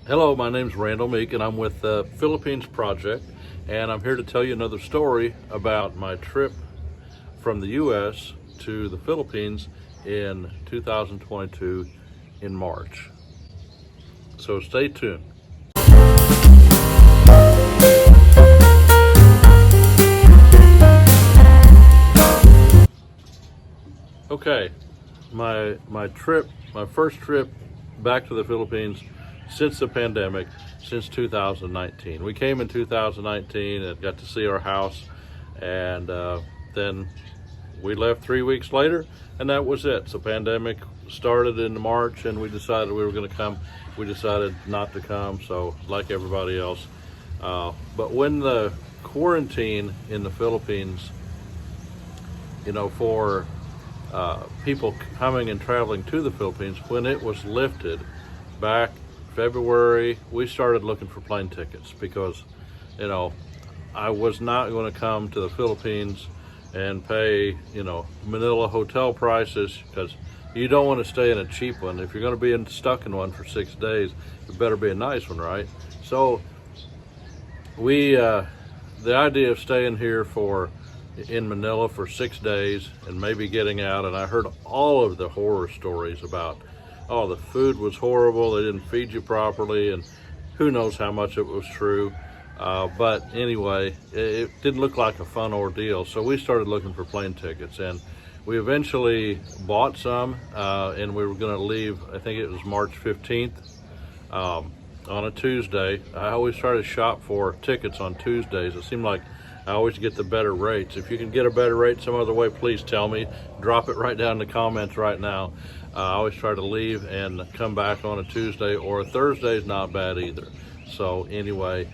Hello, my name's Randall Meek and I'm with the Philippines Project, and I'm here to tell you another story about my trip from the U.S. to the Philippines in 2022 in March. So stay tuned. Okay, my first trip back to the Philippines since the pandemic, since 2019. We came in 2019 and got to see our house, and then we left 3 weeks later, and that was it. So pandemic started in March, and we decided we were going to come. We decided not to come, so like everybody else. But when the quarantine in the Philippines, for people coming and traveling to the Philippines, when it was lifted back February, we started looking for plane tickets because, I was not going to come to the Philippines and pay, Manila hotel prices, because you don't want to stay in a cheap one. If you're going to be stuck in one for 6 days, it better be a nice one, right? So the idea of staying here in Manila for 6 days and maybe getting out, and I heard all of the horror stories about, the food was horrible, they didn't feed you properly, and who knows how much it was true. But anyway, it didn't look like a fun ordeal, so we started looking for plane tickets, and we eventually bought some, and we were going to leave, I think it was March 15th, on a Tuesday. I always try to shop for tickets on Tuesdays. It seemed like I always get the better rates. If you can get a better rate some other way, please tell me. Drop it right down in the comments right now. I always try to leave and come back on a Tuesday, or a Thursday is not bad either. So anyway,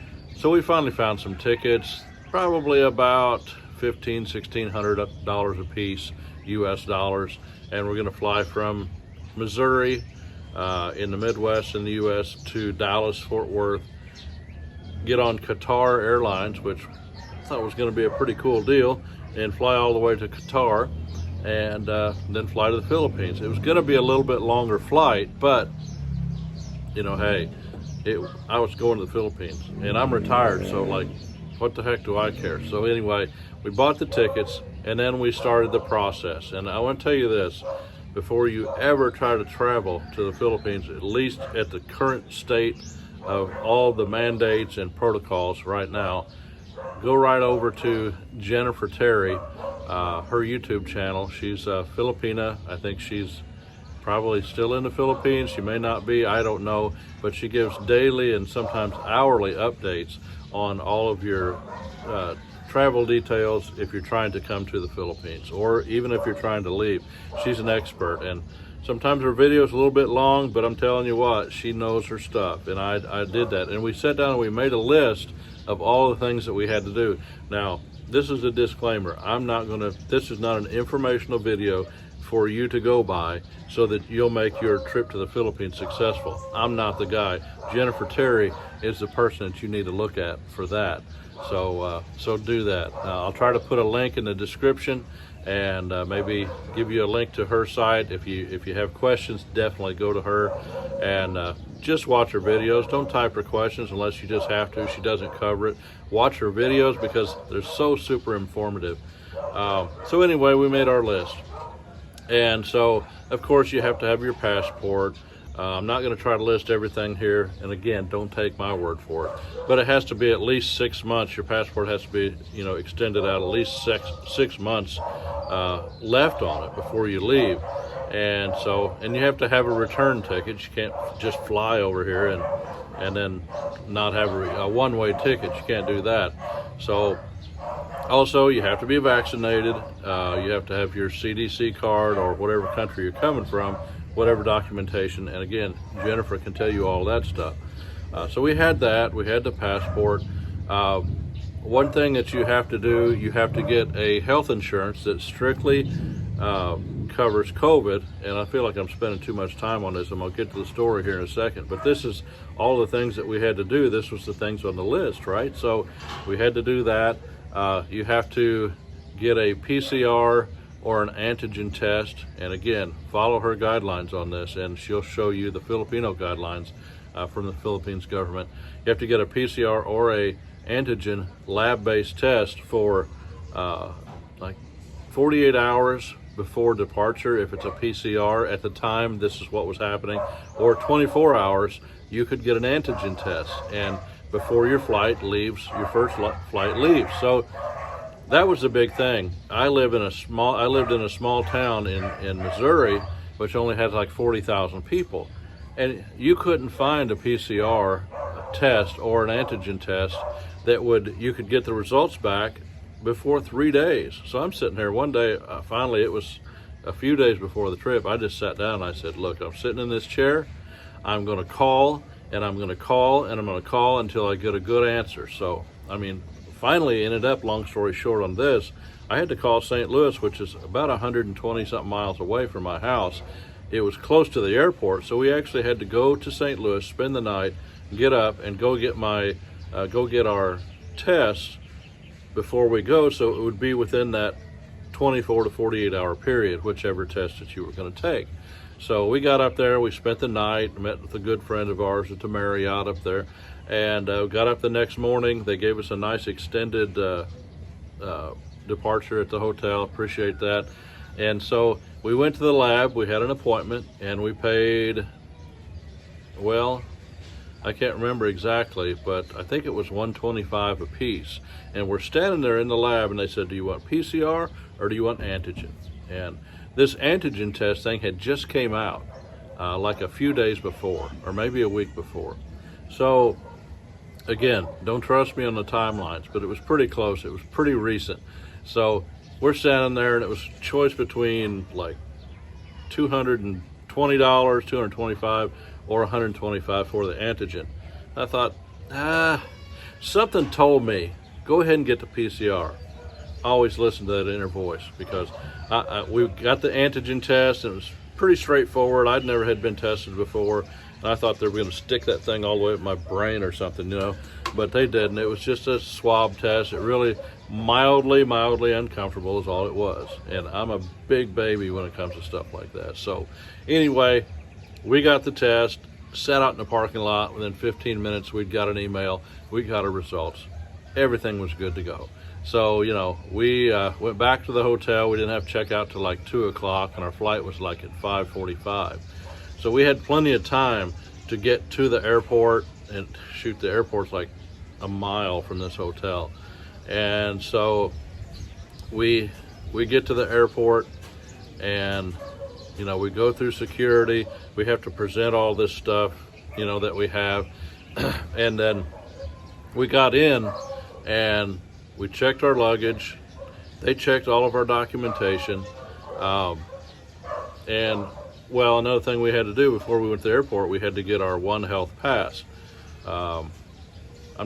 we finally found some tickets, probably about $1,500-$1,600 a piece, US dollars. And we're gonna fly from Missouri in the Midwest in the US to Dallas, Fort Worth, get on Qatar Airlines, which I thought was going to be a pretty cool deal, and fly all the way to Qatar, and then fly to the Philippines. It was going to be a little bit longer flight, but hey, I was going to the Philippines, and I'm retired, so what the heck do I care? So anyway, we bought the tickets, and then we started the process. And I want to tell you this: before you ever try to travel to the Philippines, at least at the current state of all the mandates and protocols right now, go right over to Jennifer Terry, her YouTube channel. She's a Filipina. I think she's probably still in the Philippines. She may not be, I don't know, but she gives daily and sometimes hourly updates on all of your travel details if you're trying to come to the Philippines, or even if you're trying to leave. She's an expert, and sometimes her video is a little bit long, but I'm telling you what, she knows her stuff, and I did that. And we sat down and we made a list of all the things that we had to do. Now, this is a disclaimer. This is not an informational video for you to go by so that you'll make your trip to the Philippines successful. I'm not the guy. Jennifer Terry is the person that you need to look at for that. So do that. I'll try to put a link in the description, and maybe give you a link to her site. If you have questions, definitely go to her and just watch her videos. Don't type her questions unless you just have to. She doesn't cover it. Watch her videos because they're so super informative. So anyway, we made our list, and so of course you have to have your passport. I'm not going to try to list everything here, and again, don't take my word for it, but it has to be at least 6 months. Your passport has to be, extended out at least six months left on it before you leave. And you have to have a return ticket. You can't just fly over here and then not have a one-way ticket. You can't do that. So also, you have to be vaccinated. You have to have your CDC card, or whatever country you're coming from, whatever documentation. And again, Jennifer can tell you all that stuff. So we had that. We had the passport. One thing that you have to do, you have to get a health insurance that strictly covers COVID. And I feel like I'm spending too much time on this. I'm going to get to the story here in a second. But this is all the things that we had to do. This was the things on the list, right? So we had to do that. You have to get a PCR or an antigen test. And again, follow her guidelines on this, and she'll show you the Filipino guidelines from the Philippines government. You have to get a PCR or a antigen lab-based test for like 48 hours before departure. If it's a PCR at the time, this is what was happening, or 24 hours, you could get an antigen test, and before your flight leaves, your first flight leaves. So that was the big thing. I lived in a small town in Missouri, which only had like 40,000 people, and you couldn't find a PCR test or an antigen test that you could get the results back before 3 days. So I'm sitting there one day, finally it was a few days before the trip, I just sat down and I said, look, I'm sitting in this chair, I'm gonna call, and I'm gonna call, and I'm gonna call until I get a good answer. So, I mean, finally ended up, long story short on this, I had to call St. Louis, which is about 120 something miles away from my house. It was close to the airport, so we actually had to go to St. Louis, spend the night, get up and go get our tests before we go, so it would be within that 24 to 48 hour period, whichever test that you were going to take. So we got up there, we spent the night, met with a good friend of ours at the Marriott up there, and got up the next morning. They gave us a nice extended departure at the hotel, appreciate that. And so we went to the lab, we had an appointment, and we paid, well, I can't remember exactly, but I think it was $125 a piece. And we're standing there in the lab, and they said, do you want PCR or do you want antigen? And this antigen test thing had just came out like a few days before, or maybe a week before. So again, don't trust me on the timelines, but it was pretty close. It was pretty recent. So we're standing there, and it was a choice between like $220, $225, or $125 for the antigen. I thought, something told me, go ahead and get the PCR. Always listen to that inner voice, because we got the antigen test, and it was pretty straightforward. I'd never had been tested before, and I thought they were going to stick that thing all the way up my brain or something, but they didn't. It was just a swab test. It really mildly uncomfortable is all it was, and I'm a big baby when it comes to stuff like that. So anyway, we got the test, sat out in the parking lot. Within 15 minutes, we'd got an email. We got our results. Everything was good to go. So, we went back to the hotel. We didn't have checkout till like 2 o'clock, and our flight was like at 5:45. So we had plenty of time to get to the airport, and shoot, the airport's like a mile from this hotel. And so we get to the airport, and we go through security. We have to present all this stuff, that we have. And then we got in, and we checked our luggage. They checked all of our documentation. And, well, another thing we had to do before we went to the airport, we had to get our One Health pass. I'm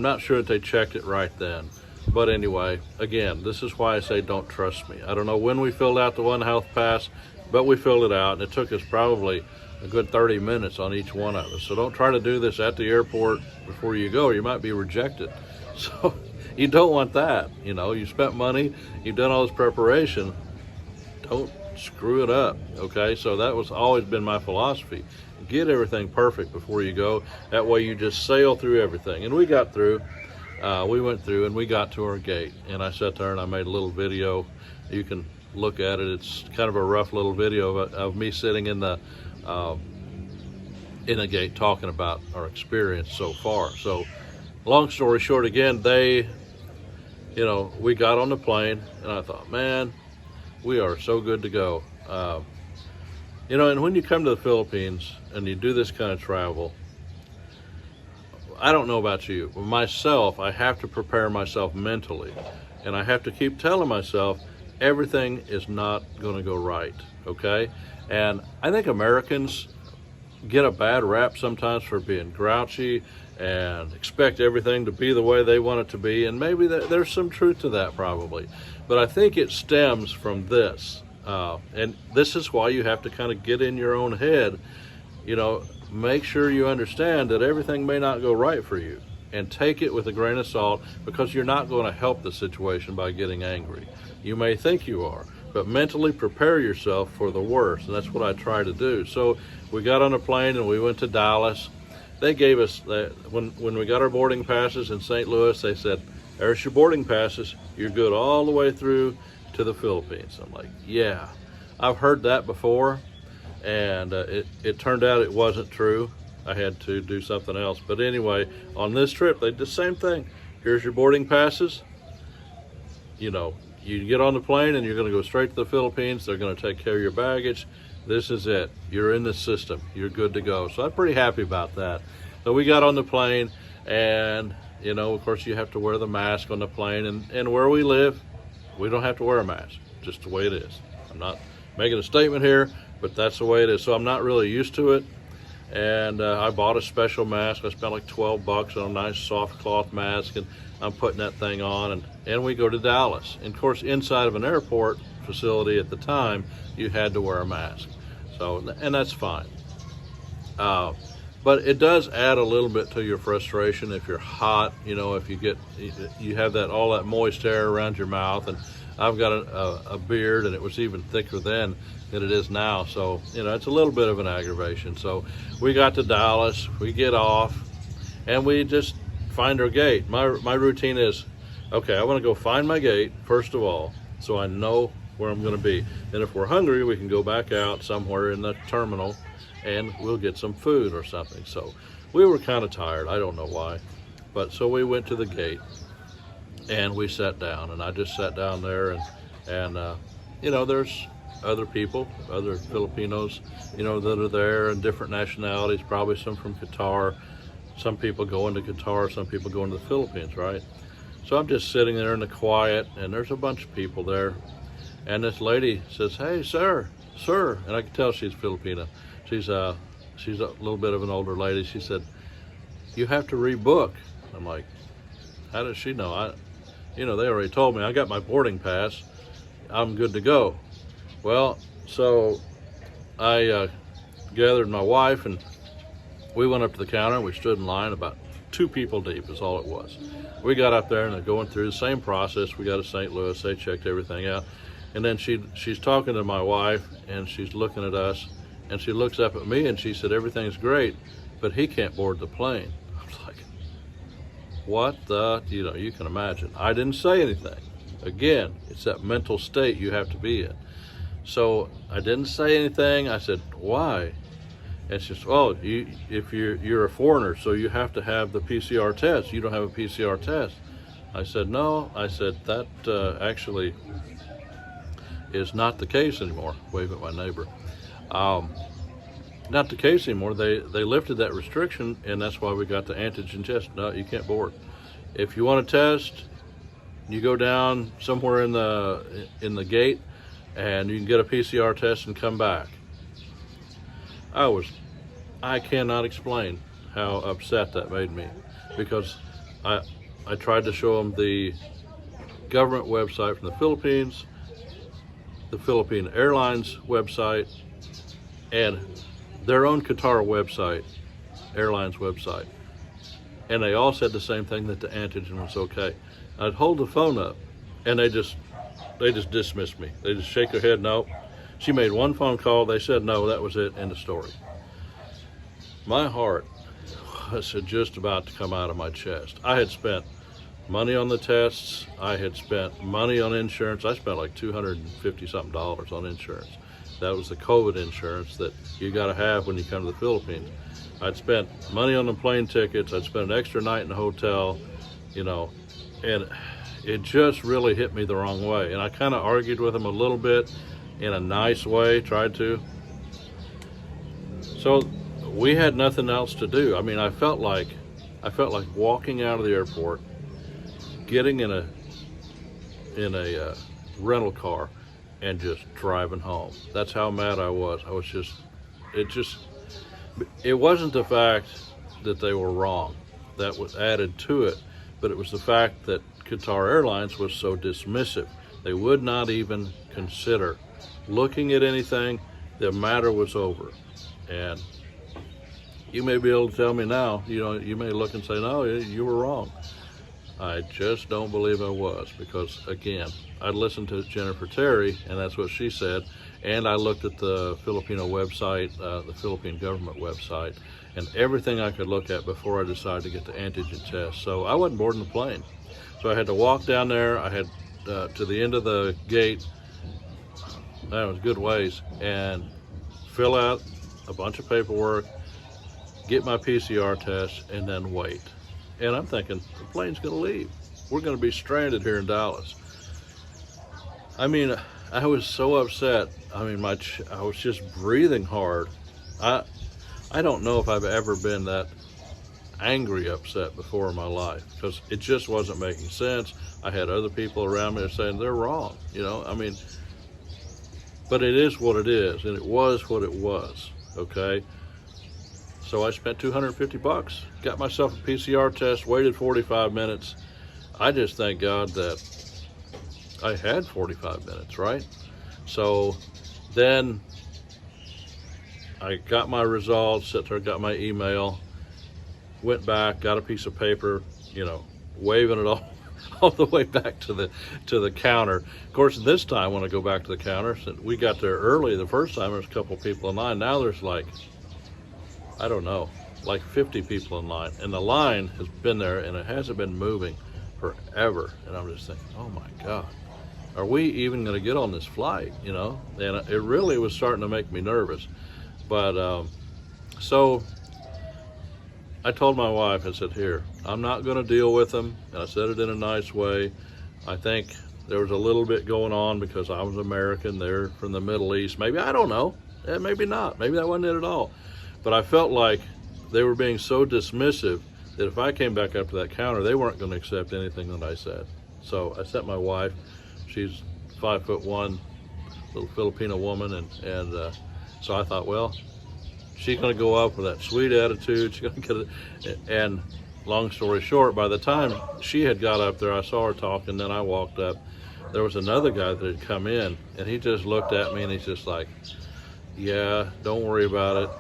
not sure that they checked it right then. But anyway, again, this is why I say don't trust me. I don't know when we filled out the One Health pass, but we filled it out, and it took us probably a good 30 minutes on each one of us. So don't try to do this at the airport before you go, or you might be rejected. So you don't want that. You spent money, you've done all this preparation. Don't screw it up, okay? So that was always been my philosophy. Get everything perfect before you go. That way you just sail through everything. And we got through. We went through, and we got to our gate. And I sat there and I made a little video. You can look at it. It's kind of a rough little video of me sitting in the gate talking about our experience so far. So long story short, again, we got on the plane, and I thought, man, we are so good to go. And when you come to the Philippines and you do this kind of travel, I don't know about you, but myself, I have to prepare myself mentally, and I have to keep telling myself everything is not going to go right, okay? And I think Americans get a bad rap sometimes for being grouchy and expect everything to be the way they want it to be, and maybe there's some truth to that probably. But I think it stems from this, and this is why you have to kind of get in your own head, make sure you understand that everything may not go right for you, and take it with a grain of salt, because you're not going to help the situation by getting angry. You may think you are, but mentally prepare yourself for the worst, and that's what I try to do. So we got on a plane and we went to Dallas, They gave us that when we got our boarding passes in St. Louis. They said, "There's your boarding passes. You're good all the way through to the Philippines." I'm like, "Yeah, I've heard that before," and it turned out it wasn't true. I had to do something else. But anyway, on this trip, they did the same thing. Here's your boarding passes. You know, you get on the plane and you're going to go straight to the Philippines. They're going to take care of your baggage. This is it. You're in the system. You're good to go. So I'm pretty happy about that. So we got on the plane, and you know, of course, you have to wear the mask on the plane. And where we live, we don't have to wear a mask. Just the way it is. I'm not making a statement here, but that's the way it is. So I'm not really used to it. And I bought a special mask. I spent like $12 on a nice soft cloth mask, and I'm putting that thing on, and we go to Dallas. And of course, inside of an airport facility at the time, you had to wear a mask. So, and that's fine. But it does add a little bit to your frustration if you're hot, you know, if you have all that moist air around your mouth. And I've got a beard, and it was even thicker then than it is now. So, you know, it's a little bit of an aggravation. So we got to Dallas, we get off, and we just find our gate. My routine is, okay, I want to go find my gate, first of all, so I know where I'm going to be. And if we're hungry, we can go back out somewhere in the terminal, and we'll get some food or something. So we were kind of tired. I don't know why. But so we went to the gate, and we sat down, and I just sat down there, and you know, there's other people, other Filipinos, you know, that are there, and different nationalities, probably some from Qatar. Some people go into Qatar, some people go into the Philippines, right? So I'm just sitting there in the quiet, and there's a bunch of people there. And this lady says, "Hey, sir," and I can tell she's Filipina. She's a little bit of an older lady. She said, "You have to rebook." I'm like, how does she know? You know, they already told me. I got my boarding pass. I'm good to go. Well, so I gathered my wife, and we went up to the counter, and we stood in line. About 2 people deep is all it was. We got up there, and they're going through the same process. We got to St. Louis. They checked everything out. And then she's talking to my wife, and she's looking at us, and she looks up at me, and she said, "Everything's great, but he can't board the plane." I was like, what the, you know, you can imagine. I didn't say anything. Again, it's that mental state you have to be in. So I didn't say anything. I said, "Why?" And she said, "Oh, if you're a foreigner, so you have to have the PCR test. You don't have a PCR test." I said, "No." I said, "That actually is not the case anymore." Wave at my neighbor. Not the case anymore. They lifted that restriction, and that's why we got the antigen test. No, you can't board. If you want to test, you go down somewhere in the gate, and you can get a PCR test and come back. I cannot explain how upset that made me, because I tried to show them the government website from the Philippines, the Philippine Airlines website, and their own Qatar website, airlines website. And they all said the same thing, that the antigen was okay. I'd hold the phone up, and they just dismissed me. They just shake their head, "No." She made one phone call. They said no, that was it, end of story. My heart was just about to come out of my chest. I had spent money on the tests. I had spent money on insurance. I spent like $250 something on insurance. That was the COVID insurance that you got to have when you come to the Philippines. I'd spent money on the plane tickets. I'd spent an extra night in the hotel, you know, and it just really hit me the wrong way. And I kind of argued with them a little bit in a nice way, tried to. So we had nothing else to do. I mean, I felt like walking out of the airport, getting in a rental car, and just driving home. That's how mad I was. It wasn't the fact that they were wrong that was added to it, but it was the fact that Qatar Airlines was so dismissive. They would not even consider looking at anything. The matter was over. And you may be able to tell me now, you know, you may look and say, "No, you were wrong." I just don't believe I was, because again, I listened to Jennifer Terry, and that's what she said, and I looked at the Filipino website, the Philippine government website, and everything I could look at before I decided to get the antigen test. So I wasn't boarding the plane. So I had to walk down there. I had to the end of the gate, that was a good ways, and fill out a bunch of paperwork, get my PCR test, and then wait. And I'm thinking, the plane's gonna leave. We're gonna be stranded here in Dallas. I mean, I was so upset. I mean, I was just breathing hard. I don't know if I've ever been that angry upset before in my life, because it just wasn't making sense. I had other people around me saying they're wrong, you know. I mean, but it is what it is, and it was what it was, okay? So I spent $250, got myself a PCR test, waited 45 minutes. I just thank God that I had 45 minutes, right? So then I got my results, sat there, got my email, went back, got a piece of paper, you know, waving it all the way back to the counter. Of course, this time when I go back to the counter, since we got there early the first time, there's a couple people in line. Now there's like, I don't know, like 50 people in line, and the line has been there and it hasn't been moving forever. And I'm just thinking, oh my God, are we even going to get on this flight, you know? And it really was starting to make me nervous. But so I told my wife, I said, here, I'm not going to deal with them. And I said it in a nice way. I think there was a little bit going on because I was American, they're from the Middle East. Maybe, I don't know. Maybe not. Maybe that wasn't it at all. But I felt like they were being so dismissive that if I came back up to that counter, they weren't going to accept anything that I said. So I sent my wife. She's 5'1", little Filipino woman, and so I thought, well, she's going to go up with that sweet attitude. She's going to get it. And long story short, by the time she had got up there, I saw her talking. Then I walked up. There was another guy that had come in, and he just looked at me, and he's just like, "Yeah, don't worry about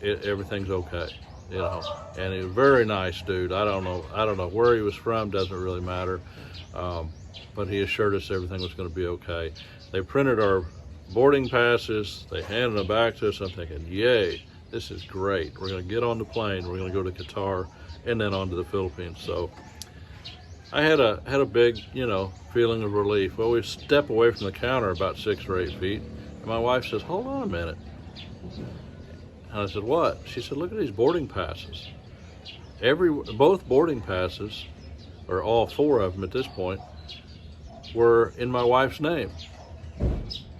it. Everything's okay." You know, and he was a very nice dude. I don't know where he was from, doesn't really matter. But he assured us everything was going to be okay. They printed our boarding passes, they handed them back to us. I'm thinking, yay, this is great. We're going to get on the plane, we're going to go to Qatar, and then on to the Philippines. So I had a big, you know, feeling of relief. Well, we step away from the counter about 6 or 8 feet, and my wife says, hold on a minute. And I said, what? She said, look at these boarding passes. Both boarding passes, or all 4 of them at this point, were in my wife's name.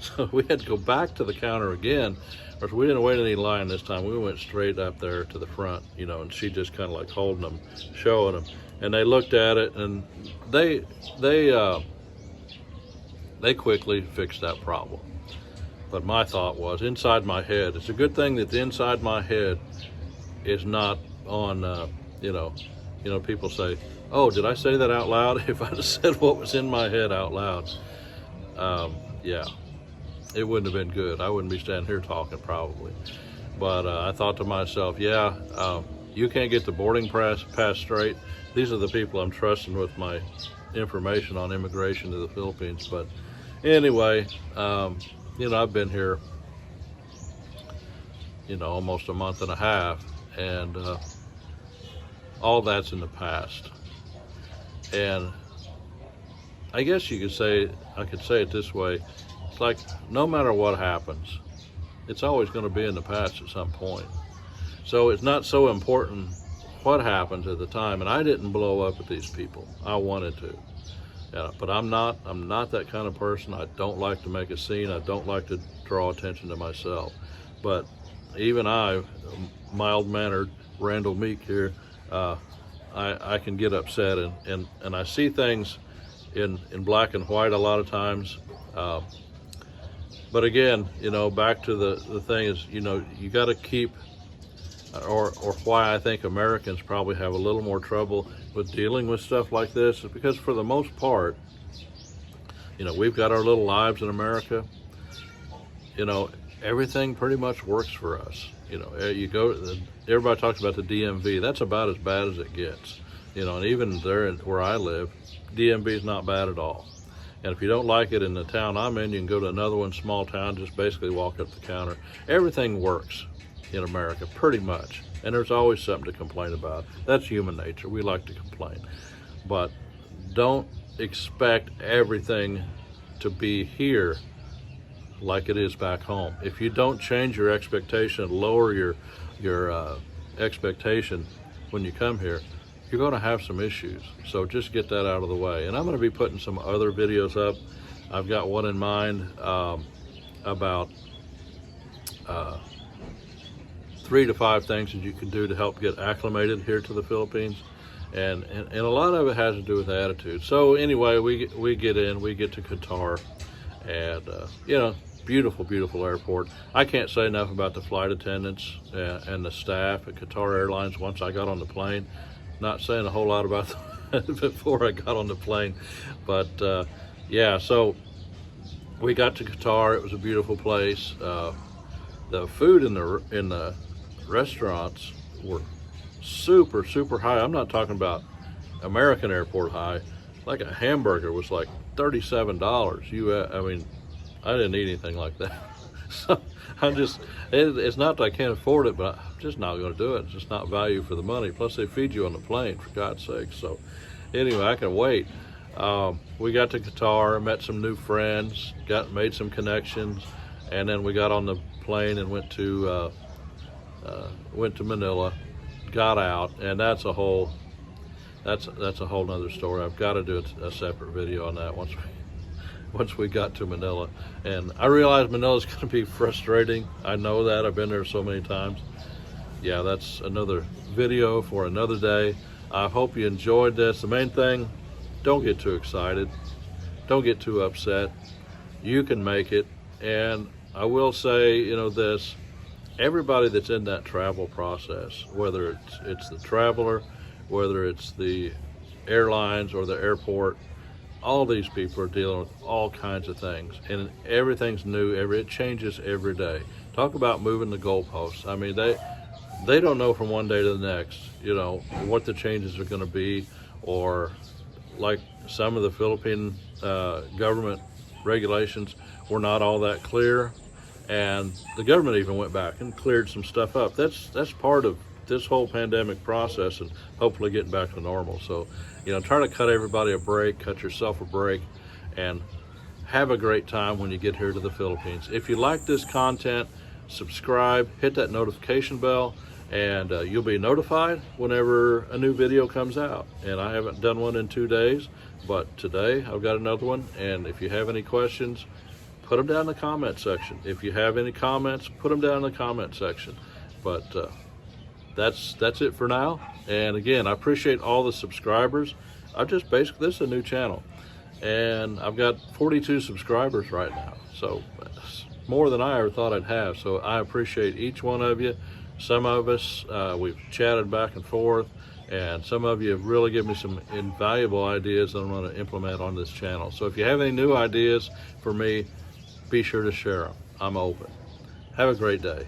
So we had to go back to the counter again. Of course, we didn't wait any line this time. We went straight up there to the front, you know, and she just kind of like holding them, showing them. And they looked at it, and they quickly fixed that problem. But my thought was, inside my head, it's a good thing that the inside my head is not on, you know, people say, oh, did I say that out loud? If I'd have said what was in my head out loud, yeah, it wouldn't have been good. I wouldn't be standing here talking probably. But I thought to myself, yeah, you can't get the boarding pass straight. These are the people I'm trusting with my information on immigration to the Philippines. But anyway, you know, I've been here, you know, almost a month and a half, and all that's in the past. And I guess you could say, I could say it this way, it's like no matter what happens, it's always going to be in the past at some point. So it's not so important what happens at the time. And I didn't blow up at these people. I wanted to. Yeah, but I'm not that kind of person. I don't like to make a scene. I don't like to draw attention to myself. But even I, mild-mannered Randall Meek here, I can get upset, and I see things in black and white a lot of times. But again, you know, back to the thing is, you know, you got to keep, or why I think Americans probably have a little more trouble with dealing with stuff like this is because for the most part, you know, we've got our little lives in America. You know, everything pretty much works for us. You know, you go, everybody talks about the DMV. That's about as bad as it gets. You know, and even there where I live, DMV is not bad at all. And if you don't like it in the town I'm in, you can go to another one, small town, just basically walk up the counter. Everything works in America, pretty much. And there's always something to complain about. That's human nature. We like to complain. But don't expect everything to be here like it is back home. If you don't change your expectation, lower your expectation when you come here, you're going to have some issues. So just get that out of the way. And I'm going to be putting some other videos up. I've got one in mind about 3 to 5 things that you can do to help get acclimated here to the Philippines. And a lot of it has to do with attitude. So anyway, we get to Qatar, and you know, beautiful airport. I can't say enough about the flight attendants and the staff at Qatar Airlines once I got on the plane. Not saying a whole lot about that before I got on the plane, but yeah, so we got to Qatar. It was a beautiful place. The food in the restaurants were super high. I'm not talking about American airport high. Like a hamburger was like $37 US. I mean, I didn't eat anything like that. So it's not that I can't afford it, but I'm just not going to do it. It's just not value for the money. Plus they feed you on the plane, for God's sake. So anyway, I can wait. We got to Qatar, met some new friends, made some connections, and then we got on the plane and went to Manila, got out, and that's a whole nother story. I've got to do a separate video on that once we got to Manila. And I realized Manila's going to be frustrating. I know that. I've been there so many times. Yeah, that's another video for another day. I hope you enjoyed this. The main thing, don't get too excited. Don't get too upset. You can make it. And I will say, you know, this, everybody that's in that travel process, whether it's the traveler, whether it's the airlines or the airport, all these people are dealing with all kinds of things, and everything's new. It changes every day. Talk about moving the goalposts. I mean, they don't know from one day to the next, you know, what the changes are going to be, or like some of the Philippine government regulations were not all that clear, and the government even went back and cleared some stuff up. That's part of this whole pandemic process, and hopefully getting back to normal. So, you know, try to cut everybody a break, cut yourself a break, and have a great time when you get here to the Philippines. If you like this content, subscribe, hit that notification bell, and you'll be notified whenever a new video comes out. And I haven't done one in 2 days, but today I've got another one. And if you have any questions, put them down in the comment section. If you have any comments, put them down in the comment section. But that's it for now. And again, I appreciate all the subscribers. This is a new channel, and I've got 42 subscribers right now. So it's more than I ever thought I'd have. So I appreciate each one of you. Some of us, we've chatted back and forth, and some of you have really given me some invaluable ideas that I'm going to implement on this channel. So if you have any new ideas for me, be sure to share them. I'm open. Have a great day.